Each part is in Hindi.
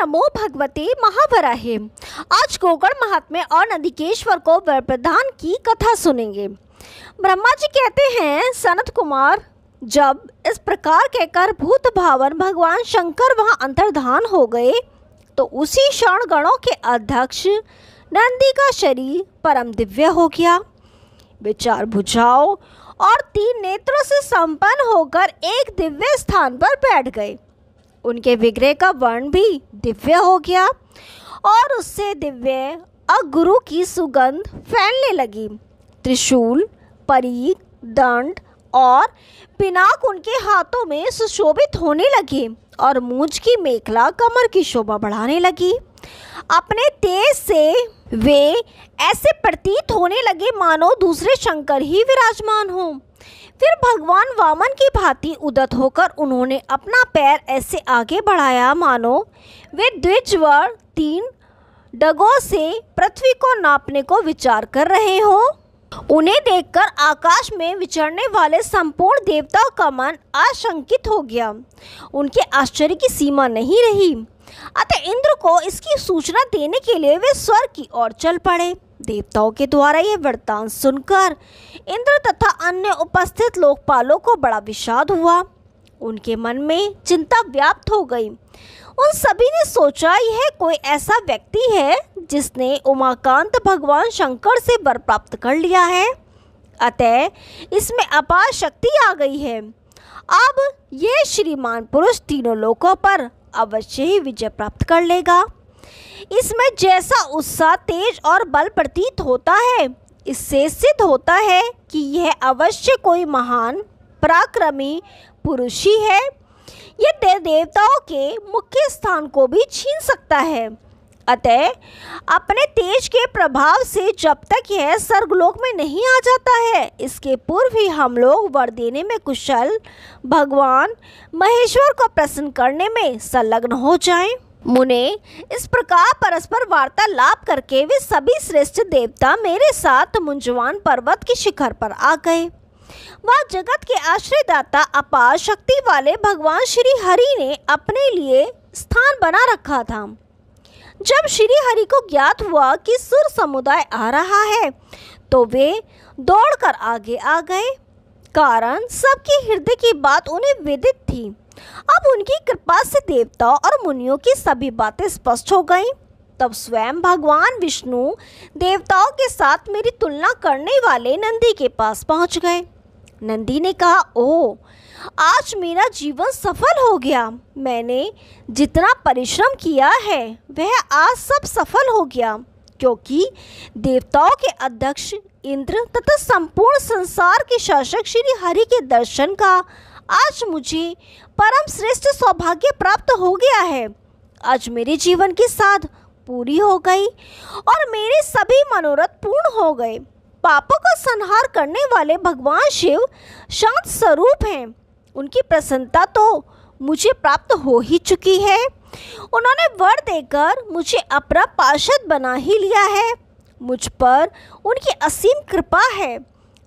नमो भगवते महावराहे। आज गोकर्ण महात्म्य और नंदिकेश्वर को वर प्रदान की कथा सुनेंगे। ब्रह्मा जी कहते हैं, सनत कुमार, जब इस प्रकार कहकर भूत भावन भगवान शंकर वहां अंतर्धान हो गए तो उसी क्षण गणों के अध्यक्ष नंदी का शरीर परम दिव्य हो गया। वे 4 भुजाओं और 3 नेत्रों से संपन्न होकर एक दिव्य स्थान पर बैठ गए। उनके विग्रह का वर्ण भी दिव्य हो गया और उससे दिव्य अगुरु की सुगंध फैलने लगी। त्रिशूल, परीग, दंड और पिनाक उनके हाथों में सुशोभित होने लगे और मूंछ की मेखला कमर की शोभा बढ़ाने लगी। अपने तेज से वे ऐसे प्रतीत होने लगे मानो दूसरे शंकर ही विराजमान हों। फिर भगवान वामन की भांति उदत होकर उन्होंने अपना पैर ऐसे आगे बढ़ाया मानो वे द्विजवर 3 डगों से पृथ्वी को नापने को विचार कर रहे हों। उन्हें देखकर आकाश में विचरने वाले संपूर्ण देवताओं का मन आशंकित हो गया। उनके आश्चर्य की सीमा नहीं रही। अतः इंद्र को इसकी सूचना देने के लिए वे स्वर्ग की ओर चल पड़े। देवताओं के द्वारा यह वृत्तांत सुनकर इंद्र तथा अन्य उपस्थित लोकपालों को बड़ा विषाद हुआ। उनके मन में चिंता व्याप्त हो गई। उन सभी ने सोचा, यह कोई ऐसा व्यक्ति है जिसने उमाकांत भगवान शंकर से वर प्राप्त कर लिया है, अतः इसमें अपार शक्ति आ गई है। अब यह श्रीमान पुरुष तीनों लोकों पर अवश्य ही विजय प्राप्त कर लेगा। इसमें जैसा उत्साह, तेज और बल प्रतीत होता है, इससे सिद्ध होता है कि यह अवश्य कोई महान पराक्रमी पुरुष ही है। यह देवताओं के मुख्य स्थान को भी छीन सकता है। अतः अपने तेज के प्रभाव से जब तक यह स्वर्गलोक में नहीं आ जाता है, इसके पूर्व ही हम लोग वर देने में कुशल भगवान महेश्वर को प्रसन्न करने में संलग्न हो जाएं। मुने इस प्रकार परस्पर वार्तालाप करके वे सभी श्रेष्ठ देवता मेरे साथ मुंजवान पर्वत के शिखर पर आ गए। वह जगत के आश्रयदाता अपार शक्ति वाले भगवान श्री हरि ने अपने लिए स्थान बना रखा था। जब श्री हरि को ज्ञात हुआ कि सुर समुदाय आ रहा है तो वे दौड़कर आगे आ गए। कारण सबके हृदय की बात उन्हें विदित थी। अब उनकी कृपा से देवताओं और मुनियों की सभी बातें स्पष्ट हो गईं। तब स्वयं भगवान विष्णु देवताओं के साथ मेरी तुलना करने वाले नंदी के पास पहुंच गए। नंदी ने कहा, ओह, आज मेरा जीवन सफल हो गया। मैंने जितना परिश्रम किया है वह आज सब सफल हो गया, क्योंकि देवताओं के अध्यक्ष इंद्र तथा संपूर्ण संसार के शासक श्री हरि के दर्शन का आज मुझे परम श्रेष्ठ सौभाग्य प्राप्त हो गया है। आज मेरे जीवन की साध पूरी हो गई और मेरे सभी मनोरथ पूर्ण हो गए। पापों का संहार करने वाले भगवान शिव शांत स्वरूप हैं। उनकी प्रसन्नता तो मुझे प्राप्त हो ही चुकी है। उन्होंने वर देकर मुझे अपना पार्षद बना ही लिया है। मुझ पर उनकी असीम कृपा है।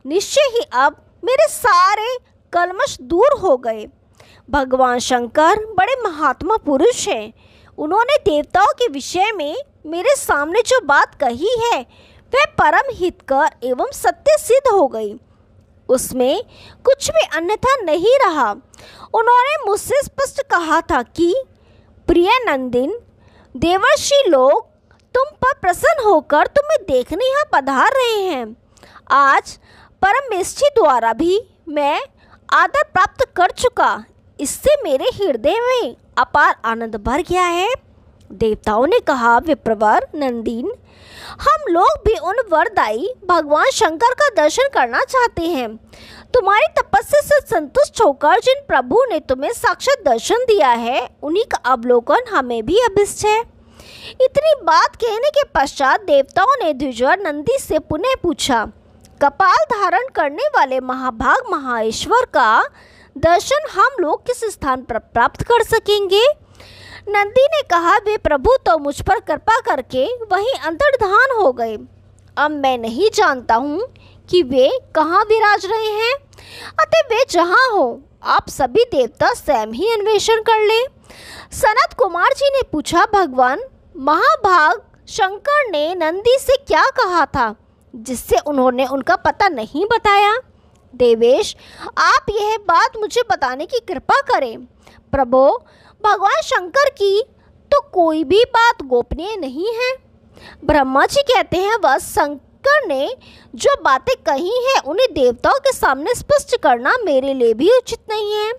निश्चय ही अब मेरे सारे कलमश दूर हो गए। भगवान शंकर बड़े महात्मा पुरुष हैं। उन्होंने देवताओं के विषय में मेरे सामने जो बात कही है वह परम हितकर एवं सत्य सिद्ध हो गई। उसमें कुछ भी अन्यथा नहीं रहा। उन्होंने मुझसे स्पष्ट कहा था कि प्रिय नंदिन, देवर्षि लोग तुम पर प्रसन्न होकर तुम्हें देखने यहाँ पधार रहे हैं। आज परमेष्ठी द्वारा भी मैं आदर प्राप्त कर चुका। इससे मेरे हृदय में अपार आनंद भर गया है। देवताओं ने कहा, विप्रवर नंदिन, हम लोग भी उन वरदायी भगवान शंकर का दर्शन करना चाहते हैं। तुम्हारी तपस्या से संतुष्ट होकर जिन प्रभु ने तुम्हें साक्षात दर्शन दिया है, उन्हीं का अवलोकन हमें भी अभिष्ट है। इतनी बात कहने के पश्चात देवताओं ने द्विजवर नंदी से पुनः पूछा, कपाल धारण करने वाले महाभाग महाईश्वर का दर्शन हम लोग किस स्थान पर प्राप्त कर सकेंगे? नंदी ने कहा, वे प्रभु तो मुझ पर कृपा करके वहीं अंतर्धान हो गए। अब मैं नहीं जानता हूँ कि वे कहाँ विराज रहे हैं। अतः वे जहाँ हो, आप सभी देवता स्वयं ही अन्वेषण कर ले। सनत कुमार जी ने पूछा, भगवान महाभाग शंकर ने नंदी से क्या कहा था जिससे उन्होंने उनका पता नहीं बताया? देवेश, आप यह बात मुझे बताने की कृपा करें। प्रभो, भगवान शंकर की तो कोई भी बात गोपनीय नहीं है। ब्रह्मा जी कहते हैं, वह शंकर ने जो बातें कही हैं उन्हें देवताओं के सामने स्पष्ट करना मेरे लिए भी उचित नहीं है,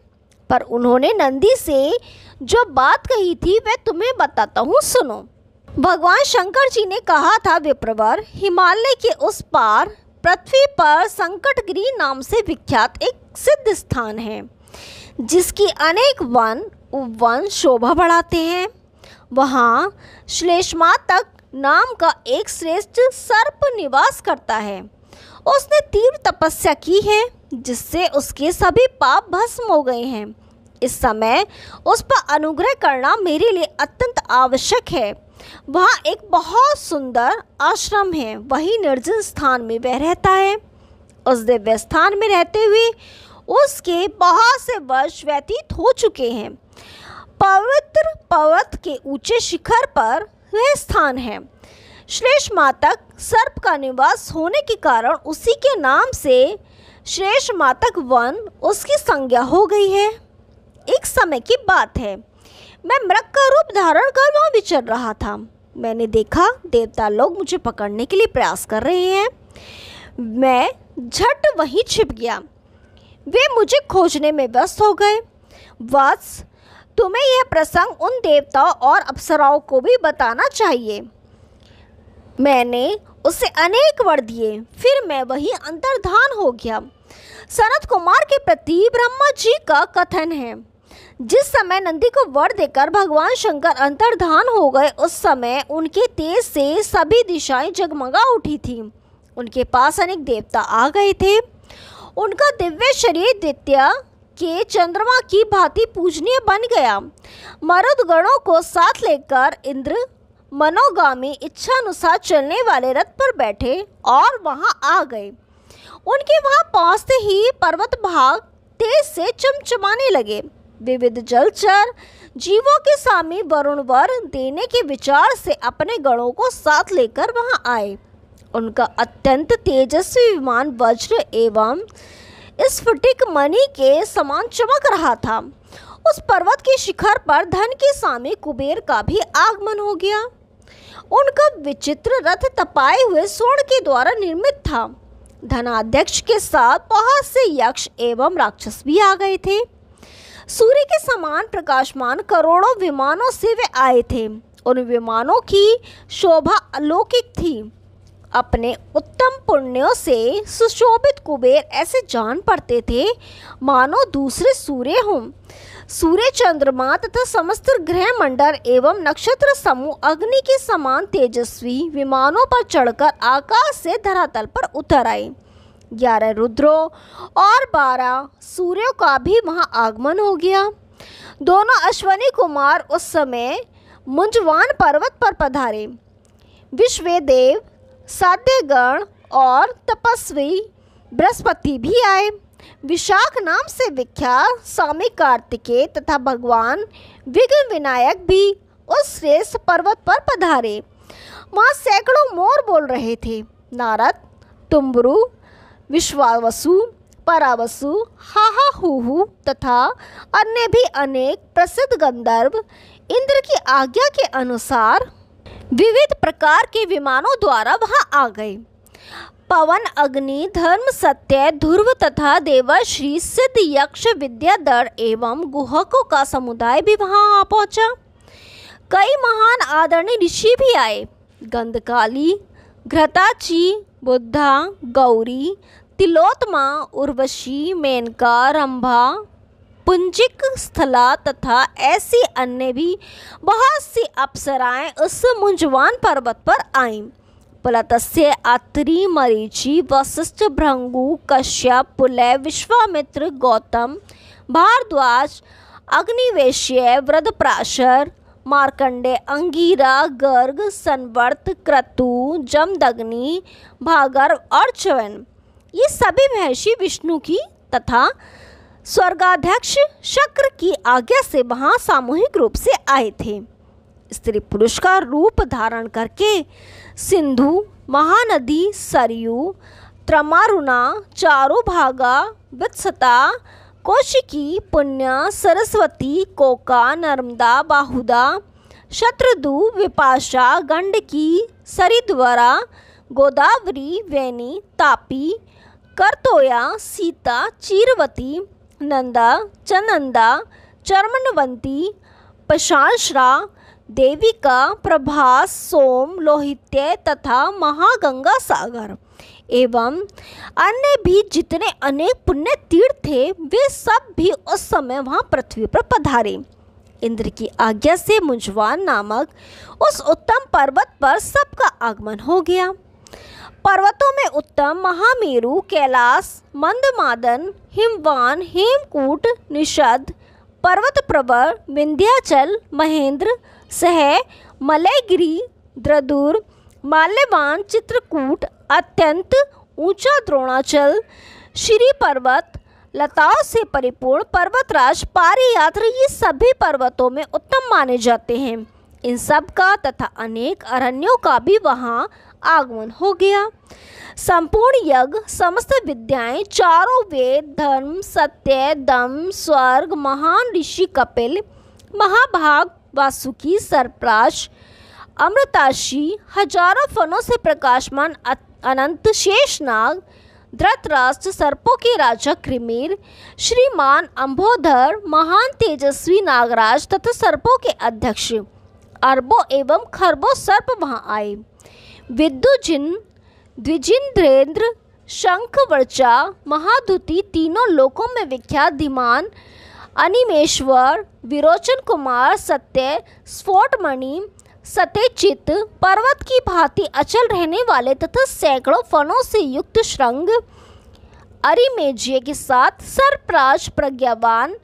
पर उन्होंने नंदी से जो बात कही थी वह तुम्हें बताता हूँ, सुनो। भगवान शंकर जी ने कहा था, विप्रवर, हिमालय के उस पार पृथ्वी पर संकटगिरी नाम से विख्यात एक सिद्ध स्थान है जिसकी अनेक वन उपवन शोभा बढ़ाते हैं। वहाँ श्लेषमातक नाम का एक श्रेष्ठ सर्प निवास करता है। उसने तीव्र तपस्या की है जिससे उसके सभी पाप भस्म हो गए हैं। इस समय उस पर अनुग्रह करना मेरे लिए अत्यंत आवश्यक है। वहाँ एक बहुत सुंदर आश्रम है, वही निर्जन स्थान में वह रहता है। उस दिव्य स्थान में रहते हुए उसके बहुत से वर्ष व्यतीत हो चुके हैं। पवित्र पर्वत के ऊंचे शिखर पर वह स्थान है। श्लेषमातक सर्प का निवास होने के कारण उसी के नाम से श्लेषमातक वन उसकी संज्ञा हो गई है। एक समय की बात है, मैं मृग का रूप धारण कर वहाँ विचर रहा था। मैंने देखा देवता लोग मुझे पकड़ने के लिए प्रयास कर रहे हैं। मैं झट वहीं छिप गया। वे मुझे खोजने में व्यस्त हो गए। वत्स, तुम्हें यह प्रसंग उन देवताओं और अप्सराओं को भी बताना चाहिए। मैंने उसे अनेक वर दिए, फिर मैं वहीं अंतर्धान हो गया। सनत कुमार के प्रति ब्रह्मा जी का कथन है, जिस समय नंदी को वर देकर भगवान शंकर अंतर्धान हो गए, उस समय उनके तेज से सभी दिशाएं जगमगा उठी थी। उनके पास अनेक देवता आ गए थे। उनका दिव्य शरीर द्वितीय के चंद्रमा की भांति पूजनीय बन गया। मरुद गणों को साथ लेकर इंद्र मनोगामी इच्छानुसार चलने वाले रथ पर बैठे और वहां आ गए। उनके वहां पहुंचते ही पर्वत भाग तेज से चमचमाने लगे। विविध जलचर जीवों के स्वामी वरुण वर देने के विचार से अपने गणों को साथ लेकर वहां आए। उनका अत्यंत तेजस्वी विमान वज्र एवं स्फटिक मणि के समान चमक रहा था। उस पर्वत के शिखर पर धन के स्वामी कुबेर का भी आगमन हो गया। उनका विचित्र रथ तपाए हुए स्वर्ण के द्वारा निर्मित था। धनाध्यक्ष के साथ बहुत से यक्ष एवं राक्षस भी आ गए थे। सूर्य के समान प्रकाशमान करोड़ों विमानों से वे आए थे। उन विमानों की शोभा अलौकिक थी। अपने उत्तम पुण्यों से सुशोभित कुबेर ऐसे जान पड़ते थे मानो दूसरे सूर्य हों। सूर्य, चंद्रमा तथा समस्त ग्रह मंडल एवं नक्षत्र समूह अग्नि के समान तेजस्वी विमानों पर चढ़कर आकाश से धरातल पर उतर आए। 11 रुद्रों और 12 सूर्यों का भी वहां आगमन हो गया। दोनों अश्वनी कुमार उस समय मुंजवान पर्वत पर पधारे। विश्वदेव, साध्यगण और तपस्वी बृहस्पति भी आए। विशाख नाम से विख्यात स्वामी कार्तिकेय तथा भगवान विघ्न विनायक भी उस श्रेष्ठ पर्वत पर पधारे। वहाँ सैकड़ों मोर बोल रहे थे। नारद, तुम्बरु, विश्वावसु, परावसु, हाहा हुहु तथा अन्य भी अनेक प्रसिद्ध गंधर्व इंद्र की आज्ञा के अनुसार विविध प्रकार के विमानों द्वारा वहां आ गए। पवन, अग्नि, धर्म, सत्य, ध्रुव तथा देवर्षि, सिद्ध, यक्ष, विद्याधर एवं गुहकों का समुदाय भी वहां आ पहुंचा। कई महान आदरणीय ऋषि भी आए। गंधकाली, घृताची, बुद्धा, गौरी, तिलोत्मा, उर्वशी, मेनका, रंभा, पुंजिक, स्थला तथा ऐसी अन्य भी बहुत सी अप्सराएं उस मुंजवान पर्वत पर आईं। पुलत्स्य, अत्रि, मरीचि, वशिष्ठ, भृगु, कश्यप, पुलय, विश्वामित्र, गौतम, भारद्वाज, अग्निवेश्य, वृद्धप्राशर, मार्कंडेय, अंगिरा, गर्ग, संवर्त, क्रतु, जमदग्नि, भागर्भ और च्यवन, ये सभी महर्षि विष्णु की तथा स्वर्गाध्यक्ष शक्र की आज्ञा से वहां सामूहिक रूप से आए थे। स्त्री पुरुष का रूप धारण करके सिंधु, महानदी, सरयू, त्रमारुणा, चारुभागा, वित्सता, कौशिकी, पुण्य, सरस्वती, कोका, नर्मदा, बाहुदा, शत्रदु, विपाशा, गंडकी, सरिद्वरा, गोदावरी, वेणी, तापी, करतोया, सीता, चीरवती, नंदा, चनंदा, चर्मनवंती, पशांश्रा, देविका, प्रभास, सोम, लोहित्य तथा महागंगा सागर एवं अन्य भी जितने अनेक पुण्य तीर्थ थे, वे सब भी उस समय वहां पृथ्वी पर पधारे। इंद्र की आज्ञा से मुंजवान नामक उस उत्तम पर्वत पर सबका आगमन हो गया। पर्वतों में उत्तम महामेरु, कैलाश, मंदमादन, हिमवान, हेमकूट, निषद, पर्वत प्रवर, विंध्याचल, महेंद्र, सह, मलयगिरी, द्रदुर, माल्यवान, चित्रकूट, अत्यंत ऊंचा द्रोणाचल, श्री पर्वत, लताओं से परिपूर्ण पर्वतराज पारियात्र, ये सभी पर्वतों में उत्तम माने जाते हैं। इन सब का तथा अनेक अरण्यों का भी वहाँ आगमन हो गया। संपूर्ण यज्ञ, समस्त विद्याएं, चारों वेद, धर्म, सत्य, दम, स्वर्ग, महान ऋषि कपिल, महाभाग, वासुकी, सर्पराज, अमृताशी, हजारों फनों से प्रकाशमान अनंत शेषनाग, धृतराष्ट्र, सर्पों के राजा कृमिर, श्रीमान अंबोधर, महान तेजस्वी नागराज तथा सर्पों के अध्यक्ष अरबों एवं खरबों सर्प वहाँ आए। विद्युजिन, द्विजिंद्रेंद्र, शंखवर्चा, महादुति, तीनों लोकों में विख्यात धीमान, अनिमेश्वर, विरोचन कुमार, सत्य, स्फोटमणि, सत्यचित, पर्वत की भांति अचल रहने वाले तथा सैकड़ों फनों से युक्त श्रृंग, अरिमेज्य के साथ सर्पराज, प्रज्ञावान,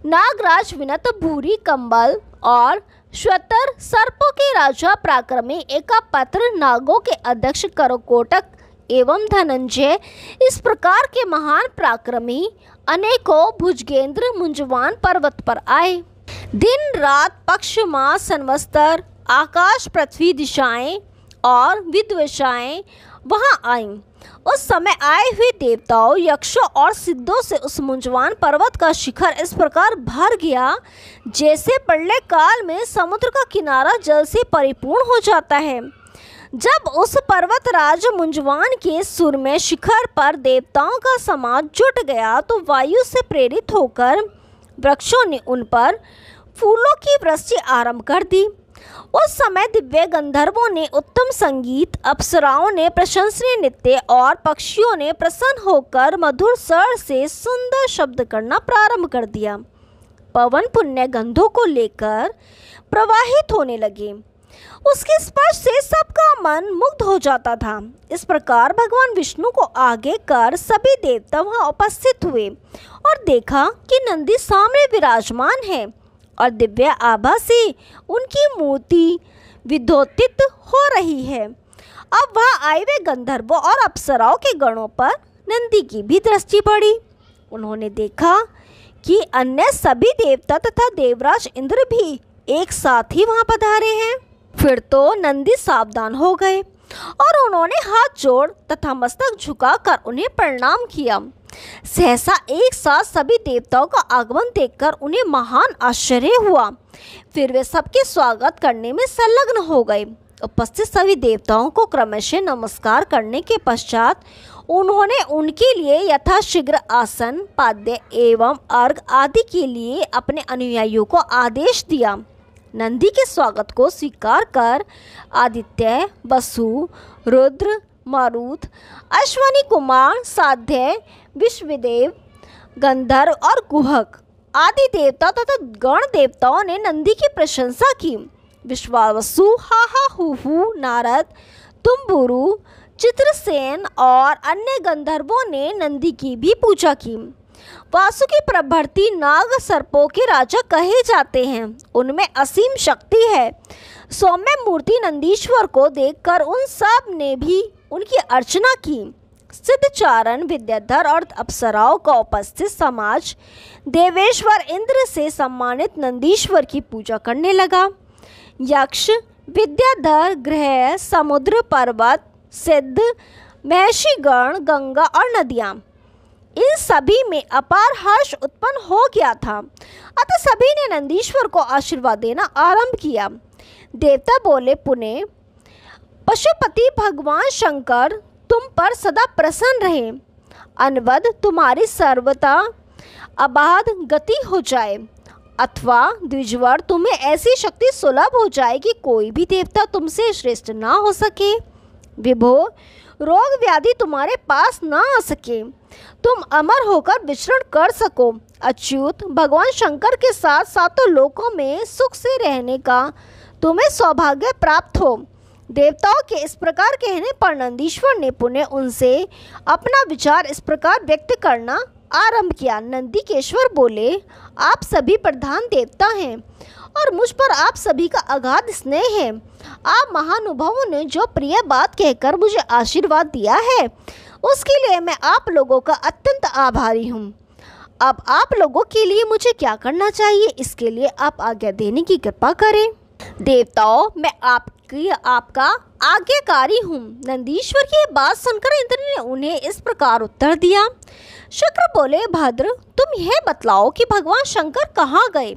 नागराज, विनत, भूरी, कंबल और श्वेतर, सर्पों के राजा पराक्रमी, एकापत्र, नागों के अध्यक्ष करकोटक एवं धनंजय, इस प्रकार के महान पराक्रमी अनेकों भुजगेंद्र मुंजवान पर्वत पर आए। दिन रात, पक्ष, मास, संवत्सर, आकाश, पृथ्वी, दिशाएं और विद्वेषाएं वहां आईं। उस समय आए हुए देवताओं, यक्षों और सिद्धों से उस मुंजवान पर्वत का शिखर इस प्रकार भर गया जैसे प्रलय काल में समुद्र का किनारा जल से परिपूर्ण हो जाता है। जब उस पर्वतराज मुंजवान के सुर में शिखर पर देवताओं का समाज जुट गया तो वायु से प्रेरित होकर वृक्षों ने उन पर फूलों की वृष्टि आरंभ कर दी। उस समय दिव्य गंधर्वों ने उत्तम संगीत, अप्सराओं ने प्रशंसनीय नृत्य और पक्षियों ने प्रसन्न होकर मधुर स्वर से सुंदर शब्द करना प्रारंभ कर दिया। पवन पुण्य गंधों को लेकर प्रवाहित होने लगे। उसके स्पर्श से सबका मन मुग्ध हो जाता था। इस प्रकार भगवान विष्णु को आगे कर सभी देवता वहां उपस्थित हुए और देखा कि नंदी सामने विराजमान है और दिव्य आभा से उनकी मूर्ति विद्योतित हो रही है। अब वहाँ आए हुए गंधर्वों और अप्सराओं के गणों पर नंदी की भी दृष्टि पड़ी। उन्होंने देखा कि अन्य सभी देवता तथा देवराज इंद्र भी एक साथ ही वहाँ पधारे हैं। फिर तो नंदी सावधान हो गए और उन्होंने हाथ जोड़ तथा मस्तक झुकाकर उन्हें प्रणाम किया। सहसा एक साथ सभी देवताओं का आगमन देखकर उन्हें महान आश्चर्य हुआ। फिर वे सबके स्वागत करने में संलग्न हो गए। उपस्थित सभी देवताओं को क्रमशः नमस्कार करने के पश्चात उन्होंने उनके लिए यथाशीघ्र आसन, पाद्य एवं अर्घ आदि के लिए अपने अनुयायियों को आदेश दिया। नंदी के स्वागत को स्वीकार कर आदित्य, वसु, रुद्र, मारुत, अश्वनी कुमार, साध्य, विश्वदेव, गंधर्व और गुहक आदि देवता तथा गण देवताओं ने नंदी की प्रशंसा की। विश्वावसु, हाहा, हुहु, नारद, तुम्बुरु, चित्रसेन और अन्य गंधर्वों ने नंदी की भी पूजा की। वासुकी प्रभृति नाग सर्पों के राजा कहे जाते हैं। उनमें असीम शक्ति है। सौम्य मूर्ति नंदीश्वर को देखकर उन सब ने भी उनकी अर्चना की। सिद्धचारण, विद्याधर और अप्सराओं का उपस्थित समाज देवेश्वर इंद्र से सम्मानित नंदीश्वर की पूजा करने लगा। यक्ष, विद्याधर, ग्रह, समुद्र, पर्वत, सिद्ध, महर्षिगण, गंगा और नदियाँ, इन सभी में अपार हर्ष उत्पन्न हो गया था। अतः सभी ने नंदीश्वर को आशीर्वाद देना आरंभ किया। देवता बोले, पुण्य पशुपति भगवान शंकर तुम पर सदा प्रसन्न रहे। अनवद तुम्हारी सर्वथा अबाध गति हो जाए, अथवा द्विजवर तुम्हें ऐसी शक्ति सुलभ हो जाए कि कोई भी देवता तुमसे श्रेष्ठ ना हो सके। विभो, रोग व्याधि तुम्हारे पास ना आ सके, तुम अमर होकर विचरण कर सको। अच्युत, भगवान शंकर के साथ सातों लोकों में सुख से रहने का तुम्हें सौभाग्य प्राप्त हो। देवताओं के इस प्रकार कहने पर नंदीश्वर ने पुनः उनसे अपना विचार इस प्रकार व्यक्त करना आरंभ किया। नंदीकेश्वर बोले, आप सभी प्रधान देवता हैं और मुझ पर आप सभी का अगाध स्नेह है। आप महानुभावों ने जो प्रिय बात कहकर मुझे आशीर्वाद दिया है, उसके लिए मैं आप लोगों का अत्यंत आभारी हूँ। अब आप लोगों के लिए मुझे क्या करना चाहिए, इसके लिए आप आज्ञा देने की कृपा करें। देवताओं, मैं आपका आज्ञाकारी हूँ। नंदीश्वर की बात सुनकर इंद्र ने उन्हें इस प्रकार उत्तर दिया। शुक्र बोले, भद्र, तुम यह बतलाओ कि भगवान शंकर कहाँ गए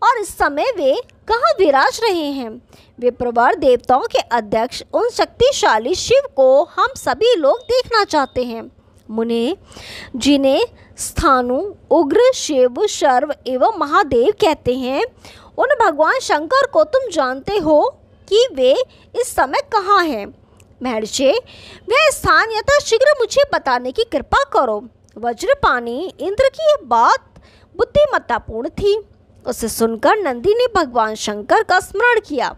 और इस समय वे कहाँ विराज रहे हैं। वे प्रवर देवताओं के अध्यक्ष उन शक्तिशाली शिव को हम सभी लोग देखना चाहते हैं। मुने, जिन्हें स्थानु, उग्र, शिव, शर्व एवं महादेव कहते हैं, उन भगवान शंकर को तुम जानते हो कि वे इस समय कहाँ हैं। महर्षि, वह स्थान यथाशीघ्र मुझे बताने की कृपा करो। वज्रपाणी इंद्र की यह बात बुद्धिमत्तापूर्ण थी। उसे सुनकर नंदी ने भगवान शंकर का स्मरण किया।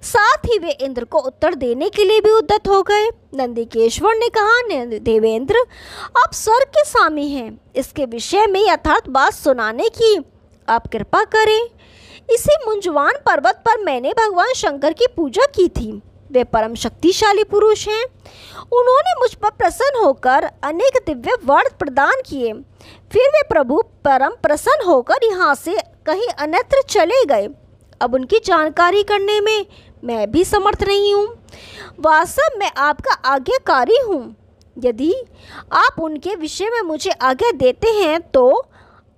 साथ ही वे इंद्र को उत्तर देने के लिए भी उद्यत हो गए। नंदीकेश्वर ने कहा, देवेंद्र, आप स्वर्ग के स्वामी हैं, इसके विषय में यथार्थ बात सुनाने की आप कृपा करें। इसी मुंजवान पर्वत पर मैंने भगवान शंकर की पूजा की थी। वे परम शक्तिशाली पुरुष हैं। उन्होंने मुझ पर प्रसन्न होकर अनेक दिव्य वर प्रदान किए। फिर वे प्रभु परम प्रसन्न होकर यहाँ से कहीं अन्यत्र चले गए। अब उनकी जानकारी करने में मैं भी समर्थ नहीं हूँ। वास्तव में आपका आज्ञाकारी हूँ। यदि आप उनके विषय में मुझे आज्ञा देते हैं तो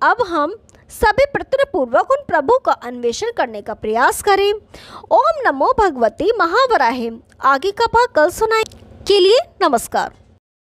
अब हम सभी प्रयत्नपूर्वक उन प्रभु का अन्वेषण करने का प्रयास करें। ओम नमो भगवती महावराहे। आगे का भाग कल सुनाए के लिए नमस्कार।